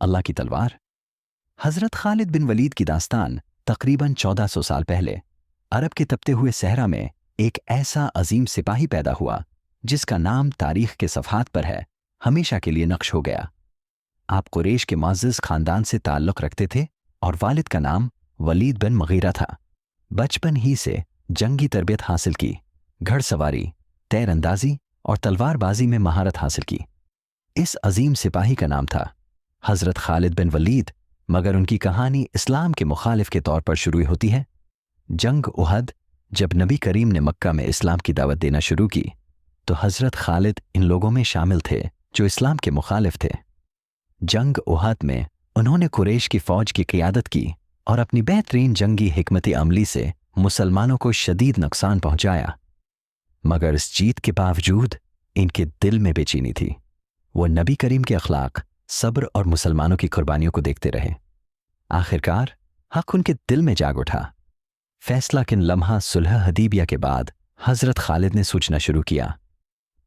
अल्लाह की तलवार। हज़रत खालिद बिन वलीद की दास्तान तकरीबन 1400 साल पहले अरब के तपते हुए सहरा में एक ऐसा अजीम सिपाही पैदा हुआ जिसका नाम तारीख के सफ़हात पर है, हमेशा के लिए नक्श हो गया। आप कुरैश के मुअज़्ज़ज़ खानदान से ताल्लुक़ रखते थे और वालिद का नाम वलीद बिन मगीरा था। बचपन ही से जंगी तरबियत हासिल की, घड़सवारी, तैरंदाजी और तलवारबाजी में महारत हासिल की। इस अजीम सिपाही का नाम था हज़रत खालिद बिन वलीद, मगर उनकी कहानी इस्लाम के मुखालिफ के तौर पर शुरू होती है। जंग उहद जब नबी करीम ने मक्का में इस्लाम की दावत देना शुरू की तो हज़रत खालिद इन लोगों में शामिल थे जो इस्लाम के मुखालिफ थे। जंग उहद में उन्होंने कुरैश की फ़ौज की क़ियादत की और अपनी बेहतरीन जंगी हिकमत अमली से मुसलमानों को शदीद नुकसान पहुंचाया, मगर इस जीत के बावजूद इनके दिल में बेचैनी थी। वो नबी करीम के अखलाक, सब्र और मुसलमानों की कुर्बानियों को देखते रहे। आखिरकार हक उनके दिल में जाग उठा। फैसला किन लम्हा सुलह हदीबिया के बाद हज़रत खालिद ने सोचना शुरू किया,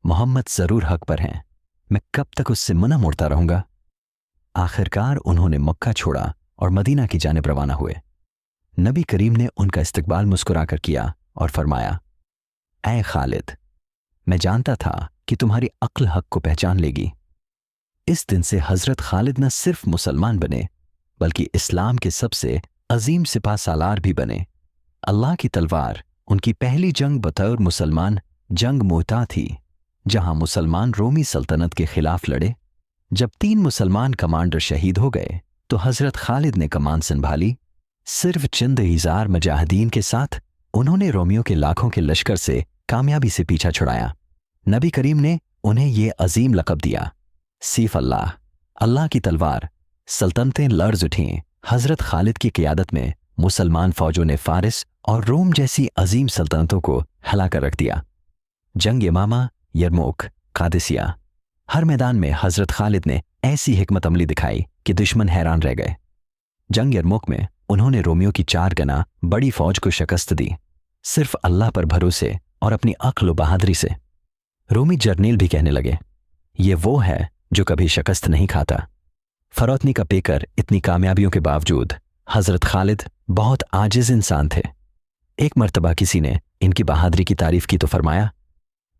मोहम्मद ज़रूर हक पर हैं, मैं कब तक उससे मुना मोड़ता रहूंगा। आखिरकार उन्होंने मक्का छोड़ा और मदीना की जानिब रवाना हुए। नबी करीम ने उनका इस्तकबाल मुस्कुराकर किया और फरमाया, ऐ खालिद, मैं जानता था कि तुम्हारी अक्ल हक को पहचान लेगी। इस दिन से हज़रत खालिद न सिर्फ मुसलमान बने बल्कि इस्लाम के सबसे अजीम सिपा सालार भी बने। अल्लाह की तलवार उनकी पहली जंग बतौर मुसलमान जंग मोता थी, जहां मुसलमान रोमी सल्तनत के खिलाफ लड़े। जब 3 मुसलमान कमांडर शहीद हो गए तो हज़रत खालिद ने कमान संभाली। सिर्फ चंद हज़ार मुजाहिदीन के साथ उन्होंने रोमियों के लाखों के लश्कर से कामयाबी से पीछा छुड़ाया। नबी करीम ने उन्हें ये अजीम लक़ब दिया, सीफ अल्लाह, अल्लाह की तलवार। सल्तनतें लर्ज़ उठीं। हज़रत खालिद की क़ियादत में मुसलमान फ़ौजों ने फ़ारिस और रोम जैसी अजीम सल्तनतों को हिलाकर रख दिया। जंग यमामा, यरमूक, कादिसिया, हर मैदान में हज़रत खालिद ने ऐसी हिकमत अमली दिखाई कि दुश्मन हैरान रह गए। जंग यरमूक में उन्होंने रोमियों की 4 गुना बड़ी फ़ौज को शिकस्त दी, सिर्फ अल्लाह पर भरोसे और अपनी अक्ल व बहादुरी से। रोमी जर्नेल भी कहने लगे, ये वो है जो कभी शिकस्त नहीं खाता। फरौतनी का पेकर इतनी कामयाबियों के बावजूद हज़रत खालिद बहुत आजिज़ इंसान थे। एक मर्तबा किसी ने इनकी बहादुरी की तारीफ़ की तो फरमाया,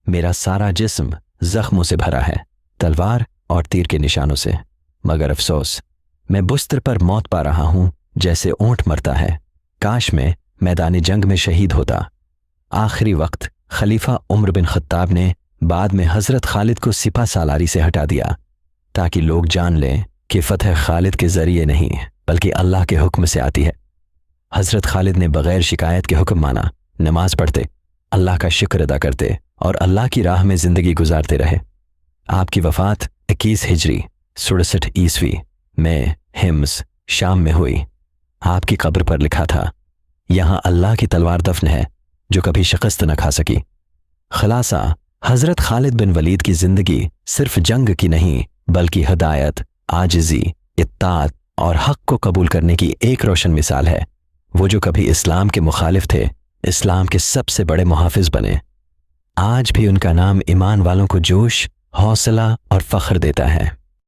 मेरा सारा जिस्म ज़ख्मों से भरा है, तलवार और तीर के निशानों से, मगर अफसोस मैं बुस्तर पर मौत पा रहा हूं जैसे ऊंट मरता है। काश मैं मैदान जंग में शहीद होता। आखिरी वक्त खलीफा उमर बिन खत्ताब ने बाद में हज़रत खालिद को सिपा सालारी से हटा दिया ताकि लोग जान लें कि फ़तह खालिद के ज़रिए नहीं बल्कि अल्लाह के हुक्म से आती है। हज़रत खालिद ने बग़ैर शिकायत के हुक्म माना, नमाज पढ़ते, अल्लाह का शुक्र अदा करते और अल्लाह की राह में ज़िंदगी गुजारते रहे। आपकी वफ़ात 21 हिजरी 67 ईस्वी में हिम्स, शाम में हुई। आपकी कब्र पर लिखा था, यहाँ अल्लाह की तलवार दफन है जो कभी शिकस्त न खा सकी। खलासा, हज़रत खालिद बिन वलीद की ज़िंदगी सिर्फ जंग की नहीं बल्कि हिदायत, आजिज़ी, इत्ताअत और हक़ को कबूल करने की एक रोशन मिसाल है। वो जो कभी इस्लाम के मुखालिफ थे, इस्लाम के सबसे बड़े मुहाफिज बने। आज भी उनका नाम ईमान वालों को जोश, हौसला और फ़ख्र देता है।